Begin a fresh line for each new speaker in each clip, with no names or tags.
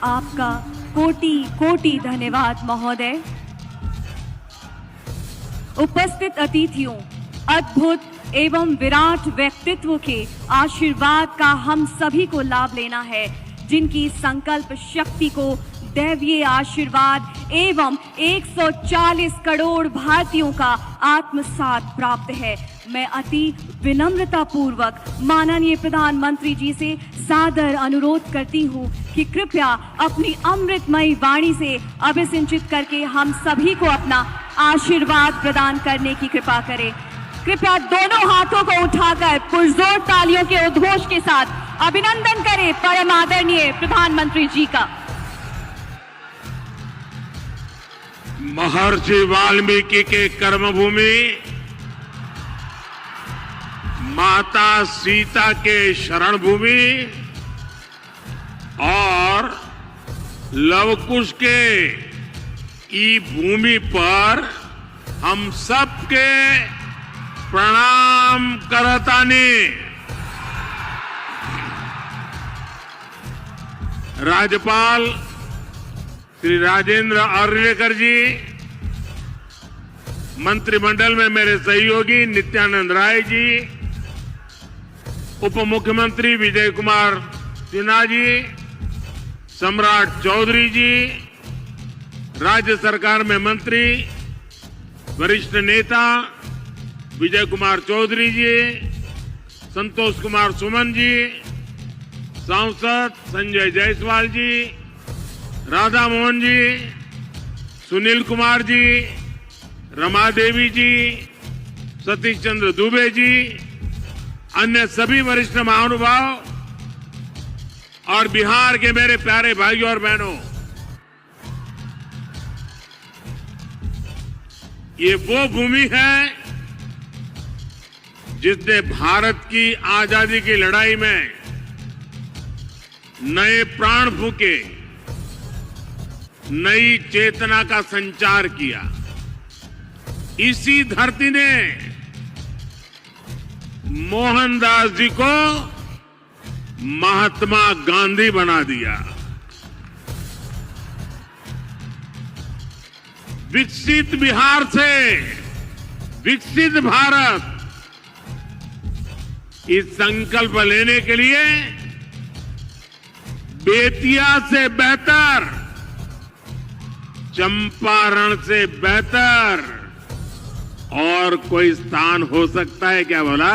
आपका कोटि कोटि धन्यवाद महोदय। उपस्थित अतिथियों, अद्भुत एवं विराट व्यक्तित्व के आशीर्वाद का हम सभी को लाभ लेना है, जिनकी संकल्प शक्ति को दैवीय आशीर्वाद एवं 140 करोड़ भारतीयों का आत्मसात प्राप्त है। मैं अति विनम्रता पूर्वक माननीय प्रधानमंत्री जी से सादर अनुरोध करती हूँ कि कृपया अपनी अमृतमयी वाणी से अभिसिंचित करके हम सभी को अपना आशीर्वाद प्रदान करने की कृपा करें। कृपया दोनों हाथों को उठाकर पुरजोर तालियों के उद्घोष के साथ अभिनंदन करें परम आदरणीय प्रधानमंत्री जी का।
महर्षि वाल्मीकि के कर्मभूमि, माता सीता के शरण भूमि और लवकुश के ई भूमि पर हम सबके प्रणाम करतानी। राज्यपाल श्री राजेंद्र आर्लेकर जी, मंत्रिमंडल में मेरे सहयोगी नित्यानंद राय जी, उप मुख्यमंत्री विजय कुमार सिन्हा जी, सम्राट चौधरी जी, राज्य सरकार में मंत्री वरिष्ठ नेता विजय कुमार चौधरी जी, संतोष कुमार सुमन जी, सांसद संजय जायसवाल जी, राधा मोहन जी, सुनील कुमार जी, रमा देवी जी, सतीश चंद्र दुबे जी, अन्य सभी वरिष्ठ महानुभाव और बिहार के मेरे प्यारे भाइयों और बहनों, ये वो भूमि है जिसने भारत की आजादी की लड़ाई में नए प्राण फूके, नई चेतना का संचार किया। इसी धरती ने मोहनदास जी को महात्मा गांधी बना दिया। विकसित बिहार से विकसित भारत, इस संकल्प लेने के लिए बेतिया से बेहतर, चंपारण से बेहतर और कोई स्थान हो सकता है क्या बोला?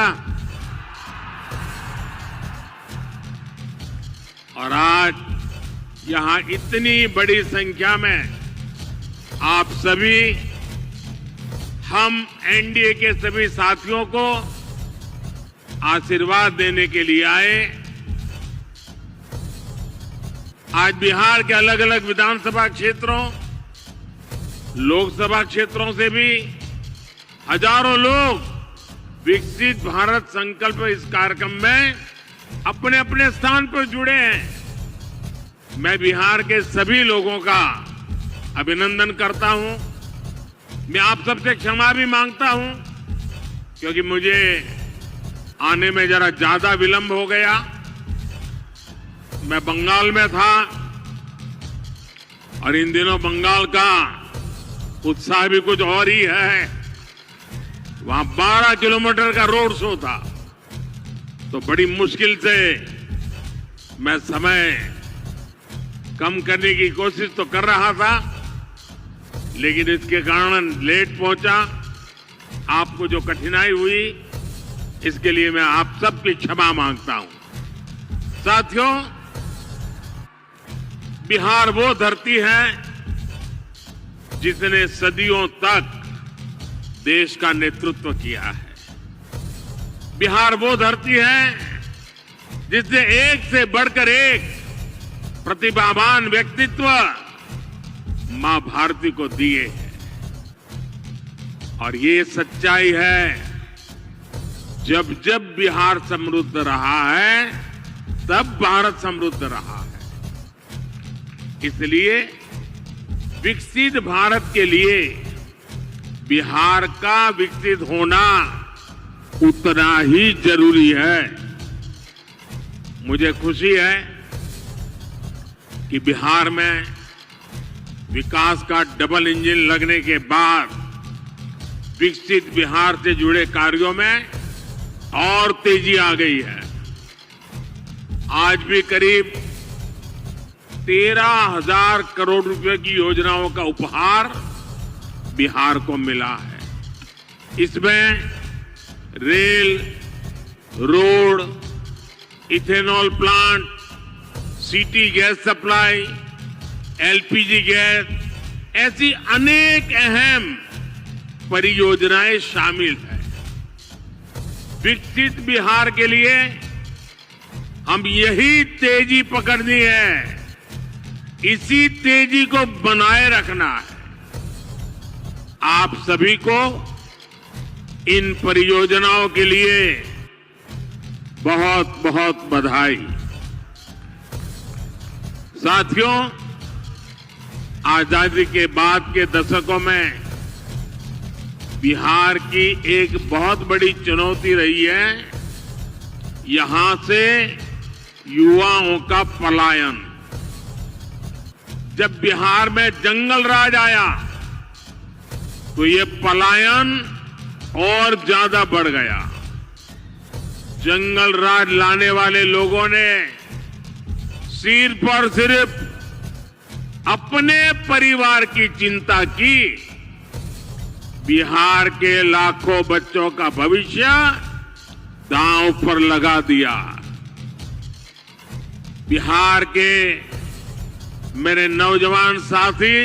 और आज यहां इतनी बड़ी संख्या में आप सभी, हम एनडीए के सभी साथियों को आशीर्वाद देने के लिए आए। आज बिहार के अलग अलग विधानसभा क्षेत्रों, लोकसभा क्षेत्रों से भी हजारों लोग विकसित भारत संकल्प इस कार्यक्रम में अपने अपने स्थान पर जुड़े हैं। मैं बिहार के सभी लोगों का अभिनंदन करता हूं। मैं आप सबसे क्षमा भी मांगता हूं क्योंकि मुझे आने में जरा ज्यादा विलंब हो गया। मैं बंगाल में था और इन दिनों बंगाल का उत्साह भी कुछ और ही है। वहां 12 किलोमीटर का रोड शो था, तो बड़ी मुश्किल से मैं समय कम करने की कोशिश तो कर रहा था, लेकिन इसके कारण लेट पहुंचा। आपको जो कठिनाई हुई, इसके लिए मैं आप सबकी क्षमा मांगता हूं। साथियों, बिहार वो धरती है जिसने सदियों तक देश का नेतृत्व किया है। बिहार वो धरती है जिसने एक से बढ़कर एक प्रतिभावान व्यक्तित्व मां भारती को दिए हैं। और ये सच्चाई है, जब जब बिहार समृद्ध रहा है, तब भारत समृद्ध रहा है। इसलिए विकसित भारत के लिए बिहार का विकसित होना उतना ही जरूरी है। मुझे खुशी है कि बिहार में विकास का डबल इंजन लगने के बाद विकसित बिहार से जुड़े कार्यों में और तेजी आ गई है। आज भी करीब 13,000 करोड़ रुपए की योजनाओं का उपहार बिहार को मिला है। इसमें rail, road, ethanol plant, city gas supply, LPG gas, ऐसी अनेक अहम परियोजनाएं शामिल हैं। विकसित बिहार के लिए हम यही तेजी पकड़नी है, इसी तेजी को बनाए रखना है। आप सभी को इन परियोजनाओं के लिए बहुत बहुत बधाई। साथियों, आजादी के बाद के दशकों में बिहार की एक बहुत बड़ी चुनौती रही है यहां से युवाओं का पलायन। जब बिहार में जंगल राज आया तो ये पलायन और ज्यादा बढ़ गया। जंगल राज लाने वाले लोगों ने सिर्फ और सिर्फ अपने परिवार की चिंता की, बिहार के लाखों बच्चों का भविष्य दांव पर लगा दिया। बिहार के मेरे नौजवान साथी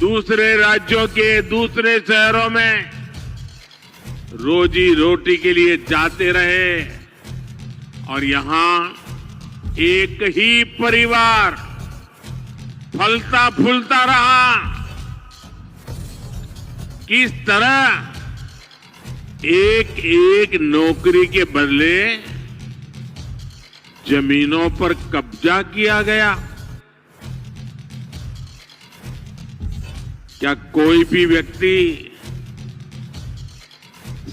दूसरे राज्यों के दूसरे शहरों में रोजी रोटी के लिए जाते रहे और यहां एक ही परिवार फलता फूलता रहा। किस तरह एक एक नौकरी के बदले जमीनों पर कब्जा किया गया। क्या कोई भी व्यक्ति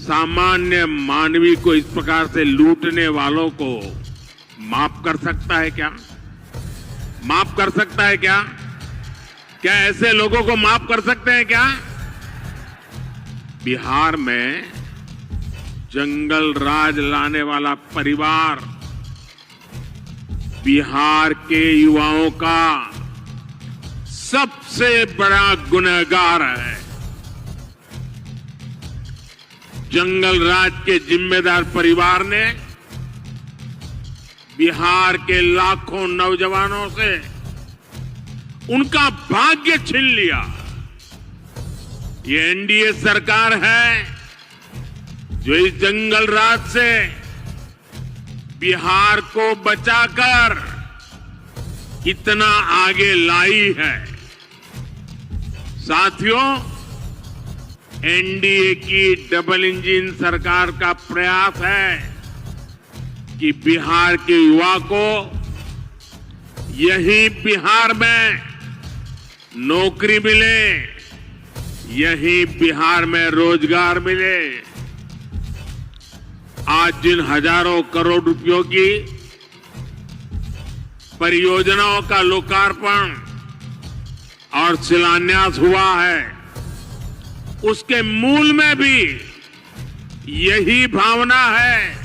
सामान्य मानवी को इस प्रकार से लूटने वालों को माफ कर सकता है क्या? माफ कर सकता है क्या? क्या ऐसे लोगों को माफ कर सकते हैं क्या? बिहार में जंगल राज लाने वाला परिवार बिहार के युवाओं का सबसे बड़ा गुनहगार है। जंगल राज के जिम्मेदार परिवार ने बिहार के लाखों नौजवानों से उनका भाग्य छीन लिया। ये एनडीए सरकार है जो इस जंगल राज से बिहार को बचाकर इतना आगे लाई है। साथियों, एनडीए की डबल इंजन सरकार का प्रयास है कि बिहार के युवा को यही बिहार में नौकरी मिले, यही बिहार में रोजगार मिले। आज जिन हजारों करोड़ रुपयों की परियोजनाओं का लोकार्पण और शिलान्यास हुआ है, उसके मूल में भी यही भावना है।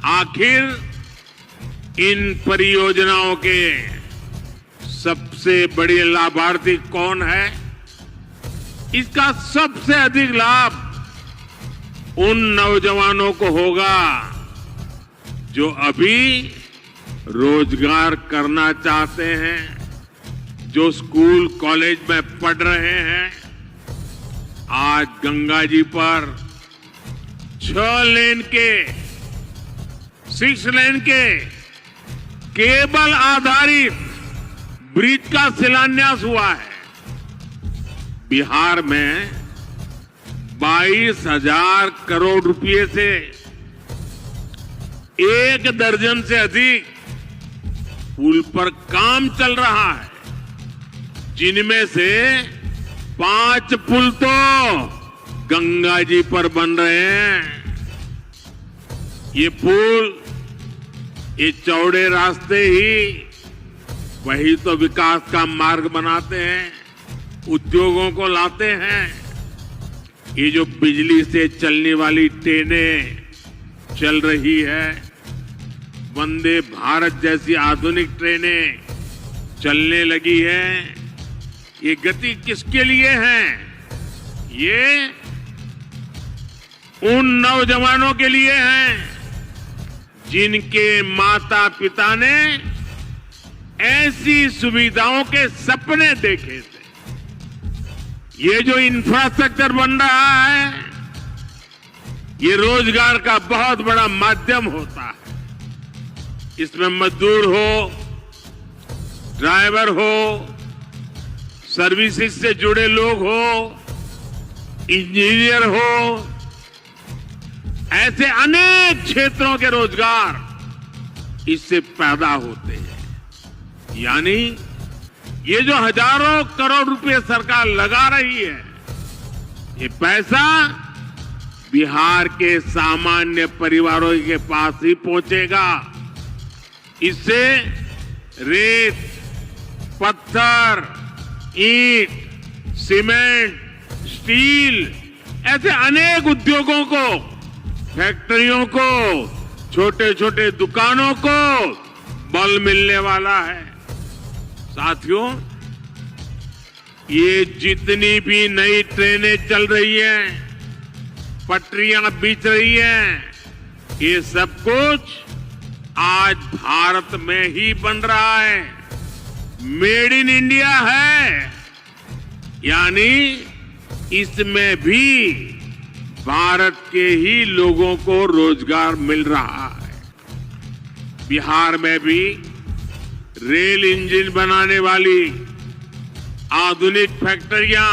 आखिर इन परियोजनाओं के सबसे बड़े लाभार्थी कौन है? इसका सबसे अधिक लाभ उन नौजवानों को होगा जो अभी रोजगार करना चाहते हैं, जो स्कूल कॉलेज में पढ़ रहे हैं। आज गंगा जी पर 6 लेन के 6 लेन के केबल आधारित ब्रिज का शिलान्यास हुआ है। बिहार में 22,000 करोड़ रुपए से 1 दर्जन से अधिक पुल पर काम चल रहा है, जिनमें से 5 पुल तो गंगा जी पर बन रहे हैं। ये पुल, ये चौड़े रास्ते ही वही तो विकास का मार्ग बनाते हैं, उद्योगों को लाते हैं। ये जो बिजली से चलने वाली ट्रेनें चल रही है, वंदे भारत जैसी आधुनिक ट्रेनें चलने लगी है, ये गति किसके लिए है? ये उन नौजवानों के लिए है जिनके माता पिता ने ऐसी सुविधाओं के सपने देखे थे। ये जो इंफ्रास्ट्रक्चर बन रहा है, ये रोजगार का बहुत बड़ा माध्यम होता है। इसमें मजदूर हो, ड्राइवर हो, सर्विसेज से जुड़े लोग हो, इंजीनियर हो, ऐसे अनेक क्षेत्रों के रोजगार इससे पैदा होते हैं। यानी ये जो हजारों करोड़ रुपए सरकार लगा रही है, ये पैसा बिहार के सामान्य परिवारों के पास ही पहुंचेगा। इससे रेत, पत्थर, ईंट, सीमेंट, स्टील ऐसे अनेक उद्योगों को, फैक्ट्रियों को, छोटे छोटे दुकानों को बल मिलने वाला है। साथियों, ये जितनी भी नई ट्रेनें चल रही हैं, पटरियां बिछ रही हैं, ये सब कुछ आज भारत में ही बन रहा है। मेड इन इंडिया है, यानी इसमें भी भारत के ही लोगों को रोजगार मिल रहा है। बिहार में भी रेल इंजन बनाने वाली आधुनिक फैक्ट्रियां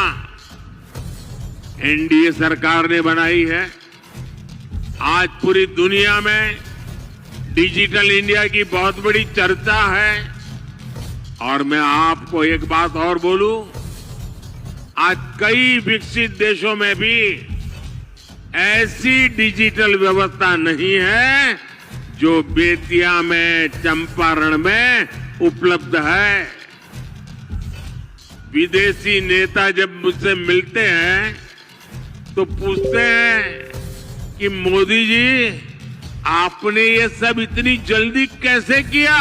एनडीए सरकार ने बनाई है। आज पूरी दुनिया में डिजिटल इंडिया की बहुत बड़ी चर्चा है। और मैं आपको एक बात और बोलूं, आज कई विकसित देशों में भी ऐसी डिजिटल व्यवस्था नहीं है जो बेतिया में, चंपारण में उपलब्ध है। विदेशी नेता जब मुझसे मिलते हैं तो पूछते हैं कि मोदी जी, आपने ये सब इतनी जल्दी कैसे किया?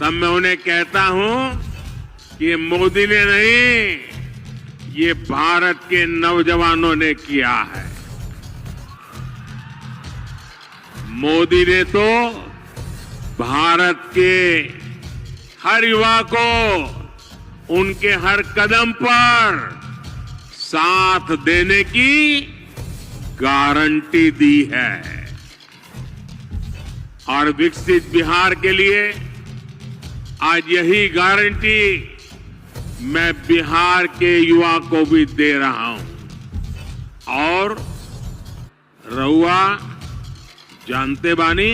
तब मैं उन्हें कहता हूं कि मोदी ने नहीं, ये भारत के नौजवानों ने किया है। मोदी ने तो भारत के हर युवा को उनके हर कदम पर साथ देने की गारंटी दी है। और विकसित बिहार के लिए आज यही गारंटी मैं बिहार के युवा को भी दे रहा हूं। और रउआ जानते बानी,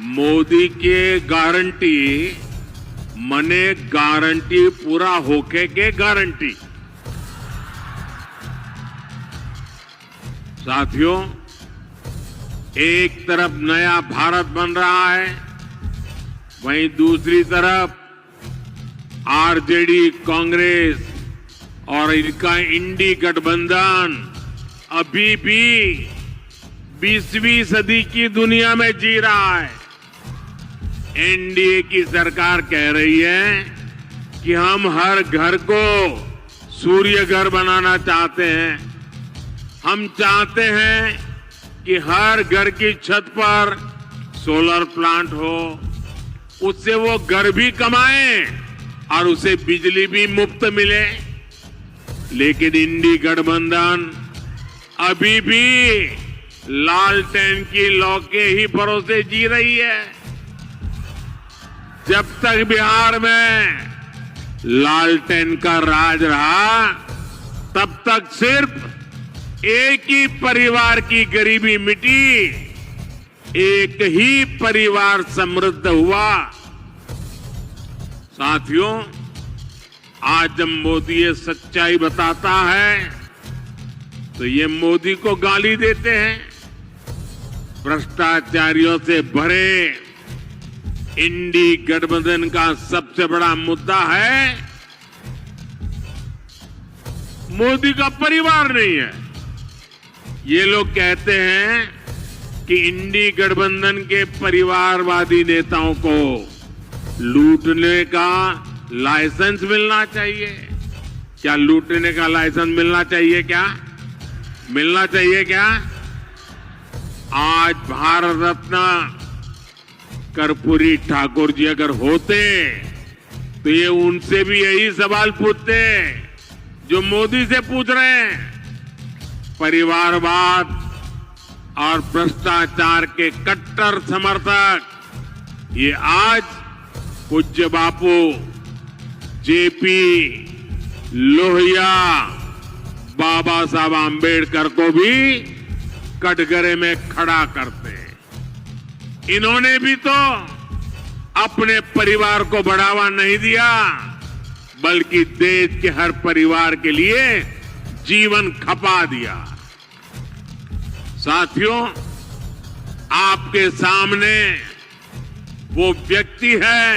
मोदी के गारंटी मने गारंटी पूरा होके के गारंटी। साथियों, एक तरफ नया भारत बन रहा है, वहीं दूसरी तरफ आरजेडी, कांग्रेस और इनका इंडी गठबंधन अभी भी 20वीं सदी की दुनिया में जी रहा है। एनडीए की सरकार कह रही है कि हम हर घर को सूर्य घर बनाना चाहते हैं। हम चाहते हैं कि हर घर की छत पर सोलर प्लांट हो, उससे वो घर भी कमाएं और उसे बिजली भी मुफ्त मिले। लेकिन इंडी गठबंधन अभी भी लालटेन की लौ के ही भरोसे जी रही है। जब तक बिहार में लालटेन का राज रहा, तब तक सिर्फ एक ही परिवार की गरीबी मिटी, एक ही परिवार समृद्ध हुआ। साथियों, आज जब मोदी ये सच्चाई बताता है तो ये मोदी को गाली देते हैं। भ्रष्टाचारियों से भरे इंडी गठबंधन का सबसे बड़ा मुद्दा है मोदी का परिवार नहीं है। ये लोग कहते हैं कि इंडी गठबंधन के परिवारवादी नेताओं को लूटने का लाइसेंस मिलना चाहिए। क्या लूटने का लाइसेंस मिलना चाहिए क्या? मिलना चाहिए क्या? आज भारत रत्न कर्पूरी ठाकुर जी अगर होते तो ये उनसे भी यही सवाल पूछते जो मोदी से पूछ रहे हैं। परिवारवाद और भ्रष्टाचार के कट्टर समर्थक ये आज पूज्य बापू जेपी लोहिया बाबा साहब आंबेडकर को भी कटघरे में खड़ा करते हैं। इन्होंने भी तो अपने परिवार को बढ़ावा नहीं दिया बल्कि देश के हर परिवार के लिए जीवन खपा दिया। साथियों, आपके सामने वो व्यक्ति है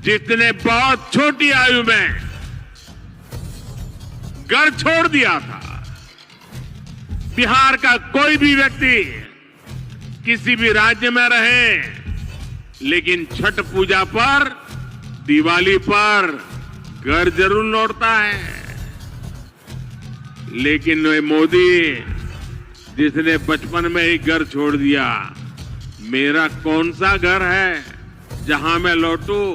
जिसने बहुत छोटी आयु में घर छोड़ दिया था। बिहार का कोई भी व्यक्ति किसी भी राज्य में रहे लेकिन छठ पूजा पर, दिवाली पर घर जरूर लौटता है। लेकिन वे मोदी जिसने बचपन में ही घर छोड़ दिया, मेरा कौन सा घर है जहां मैं लौटूं?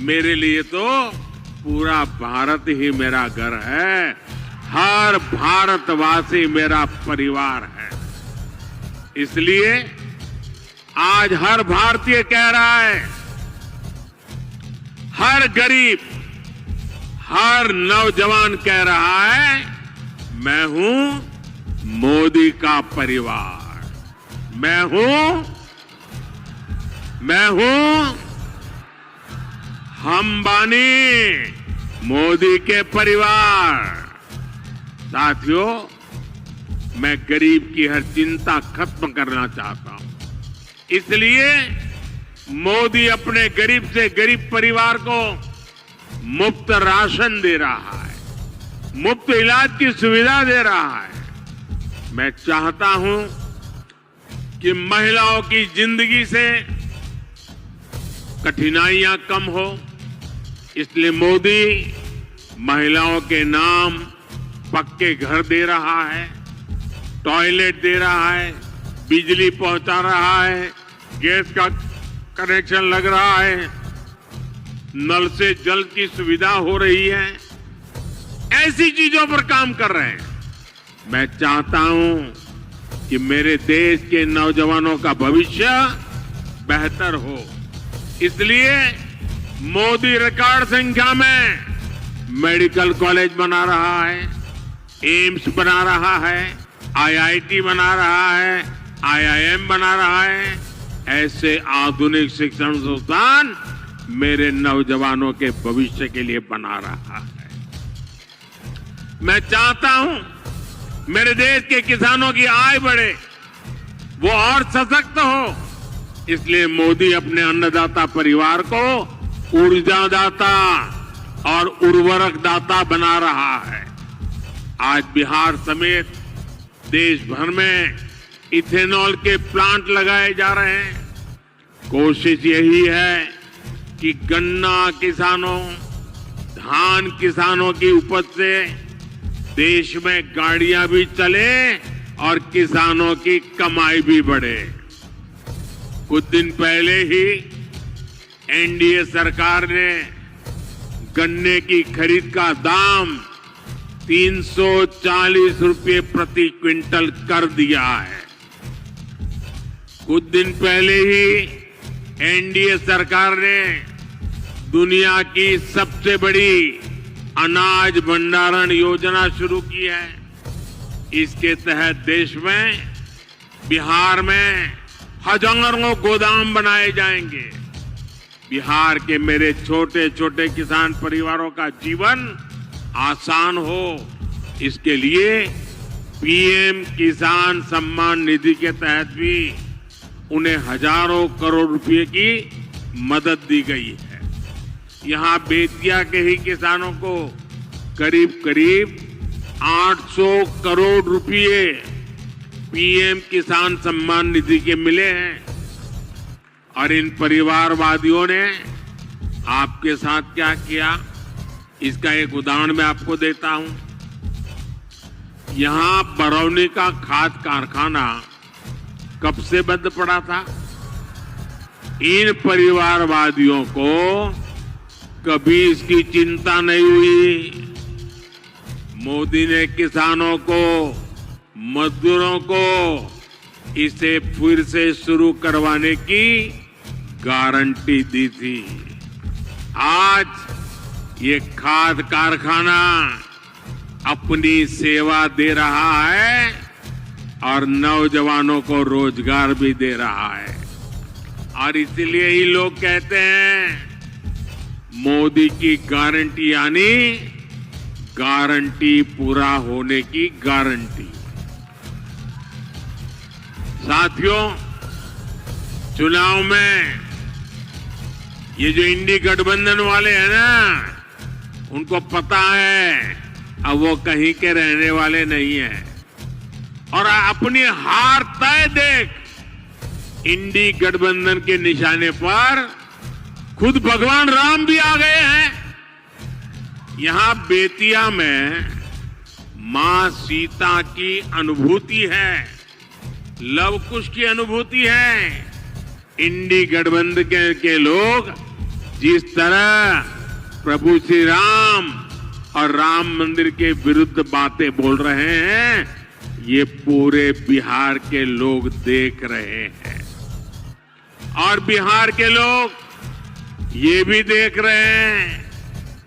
मेरे लिए तो पूरा भारत ही मेरा घर है। हर भारतवासी मेरा परिवार है। इसलिए आज हर भारतीय कह रहा है, हर गरीब, हर नौजवान कह रहा है, मैं हूं मोदी का परिवार। मैं हूं हम बानी मोदी के परिवार। साथियों, मैं गरीब की हर चिंता खत्म करना चाहता हूं। इसलिए मोदी अपने गरीब से गरीब परिवार को मुफ्त राशन दे रहा है, मुफ्त इलाज की सुविधा दे रहा है। मैं चाहता हूं कि महिलाओं की जिंदगी से कठिनाइयां कम हो, इसलिए मोदी महिलाओं के नाम पक्के घर दे रहा है, टॉयलेट दे रहा है, बिजली पहुंचा रहा है, गैस का कनेक्शन लग रहा है, नल से जल की सुविधा हो रही है। ऐसी चीजों पर काम कर रहे हैं। मैं चाहता हूं कि मेरे देश के नौजवानों का भविष्य बेहतर हो। इसलिए मोदी रिकॉर्ड संख्या में मेडिकल कॉलेज बना रहा है, एम्स बना रहा है, आईआईटी बना रहा है, आईआईएम बना रहा है। ऐसे आधुनिक शिक्षण संस्थान मेरे नौजवानों के भविष्य के लिए बना रहा है। मैं चाहता हूं मेरे देश के किसानों की आय बढ़े, वो और सशक्त हो। इसलिए मोदी अपने अन्नदाता परिवार को ऊर्जादाता और उर्वरक दाता बना रहा है। आज बिहार समेत देश भर में इथेनॉल के प्लांट लगाए जा रहे हैं। कोशिश यही है कि गन्ना किसानों, धान किसानों की उपज से देश में गाड़ियां भी चले और किसानों की कमाई भी बढ़े। कुछ दिन पहले ही एनडीए सरकार ने गन्ने की खरीद का दाम 340 रुपये प्रति क्विंटल कर दिया है। कुछ दिन पहले ही एनडीए सरकार ने दुनिया की सबसे बड़ी अनाज भंडारण योजना शुरू की है। इसके तहत देश में, बिहार में हजारों गोदाम बनाए जाएंगे। बिहार के मेरे छोटे छोटे किसान परिवारों का जीवन आसान हो, इसके लिए पीएम किसान सम्मान निधि के तहत भी उन्हें हजारों करोड़ रुपए की मदद दी गई है। यहां बेतिया के ही किसानों को करीब करीब 800 करोड़ रुपए पीएम किसान सम्मान निधि के मिले हैं। और इन परिवारवादियों ने आपके साथ क्या किया, इसका एक उदाहरण मैं आपको देता हूं। यहां बरौनी का खाद कारखाना कब से बंद पड़ा था? इन परिवारवादियों को कभी इसकी चिंता नहीं हुई। मोदी ने किसानों को, मजदूरों को इसे फिर से शुरू करवाने की गारंटी दी थी। आज ये खाद कारखाना अपनी सेवा दे रहा है और नौजवानों को रोजगार भी दे रहा है। और इसलिए ही लोग कहते हैं मोदी की गारंटी यानी गारंटी पूरा होने की गारंटी। साथियों, चुनाव में ये जो इंडी गठबंधन वाले हैं ना, उनको पता है अब वो कहीं के रहने वाले नहीं हैं। और अपनी हार तय देख इंडी गठबंधन के निशाने पर खुद भगवान राम भी आ गए हैं। यहां बेतिया में मां सीता की अनुभूति है, लव कुश की अनुभूति है। इंडी गठबंधन के लोग जिस तरह प्रभु श्री राम और राम मंदिर के विरुद्ध बातें बोल रहे हैं, ये पूरे बिहार के लोग देख रहे हैं। और बिहार के लोग ये भी देख रहे हैं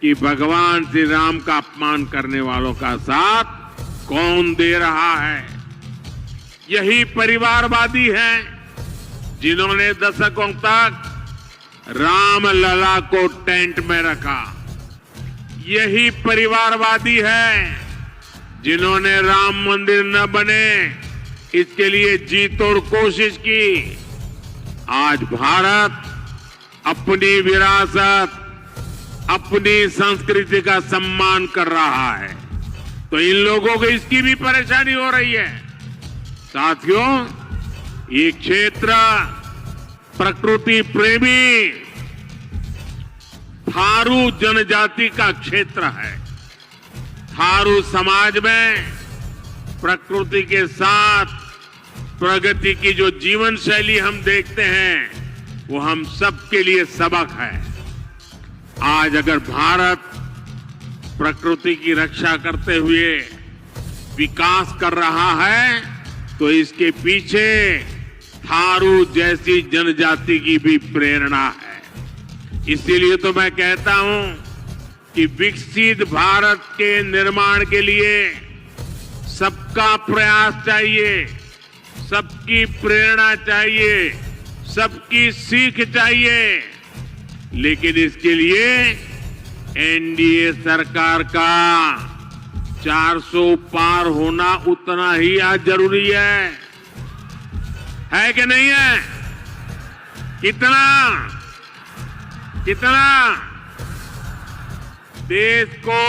कि भगवान श्री राम का अपमान करने वालों का साथ कौन दे रहा है। यही परिवारवादी हैं जिन्होंने दशकों तक राम लला को टेंट में रखा। यही परिवारवादी है जिन्होंने राम मंदिर न बने इसके लिए जी तोड़ कोशिश की। आज भारत अपनी विरासत, अपनी संस्कृति का सम्मान कर रहा है, तो इन लोगों को इसकी भी परेशानी हो रही है। साथियों, ये क्षेत्र प्रकृति प्रेमी थारू जनजाति का क्षेत्र है। थारू समाज में प्रकृति के साथ प्रगति की जो जीवन शैली हम देखते हैं, वो हम सबके लिए सबक है। आज अगर भारत प्रकृति की रक्षा करते हुए विकास कर रहा है, तो इसके पीछे थारू जैसी जनजाति की भी प्रेरणा है। इसीलिए तो मैं कहता हूं कि विकसित भारत के निर्माण के लिए सबका प्रयास चाहिए, सबकी प्रेरणा चाहिए, सबकी सीख चाहिए। लेकिन इसके लिए एनडीए सरकार का 400 पार होना उतना ही आज जरूरी है कि नहीं है? कितना देश को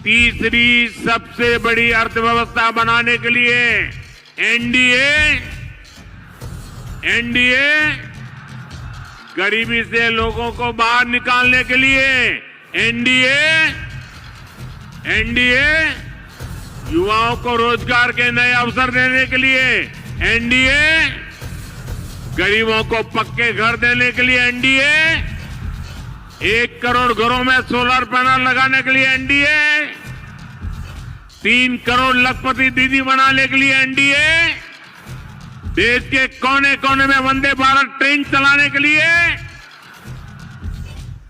तीसरी सबसे बड़ी अर्थव्यवस्था बनाने के लिए एनडीए गरीबी से लोगों को बाहर निकालने के लिए एनडीए युवाओं को रोजगार के नए अवसर देने के लिए एनडीए गरीबों को पक्के घर देने के लिए एनडीए 1 करोड़ घरों में सोलर पैनल लगाने के लिए एनडीए 3 करोड़ लखपति दीदी बनाने के लिए एनडीए देश के कोने कोने में वंदे भारत ट्रेन चलाने के लिए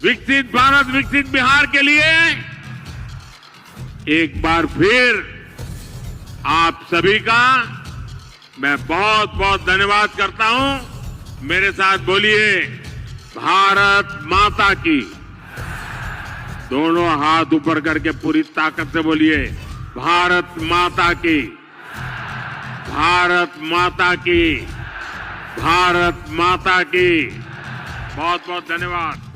विकसित भारत विकसित बिहार के लिए एक बार फिर आप सभी का मैं बहुत बहुत धन्यवाद करता हूं। मेरे साथ बोलिए, भारत माता की। दोनों हाथ ऊपर करके पूरी ताकत से बोलिए, भारत माता की, भारत माता की, भारत माता की। बहुत बहुत धन्यवाद।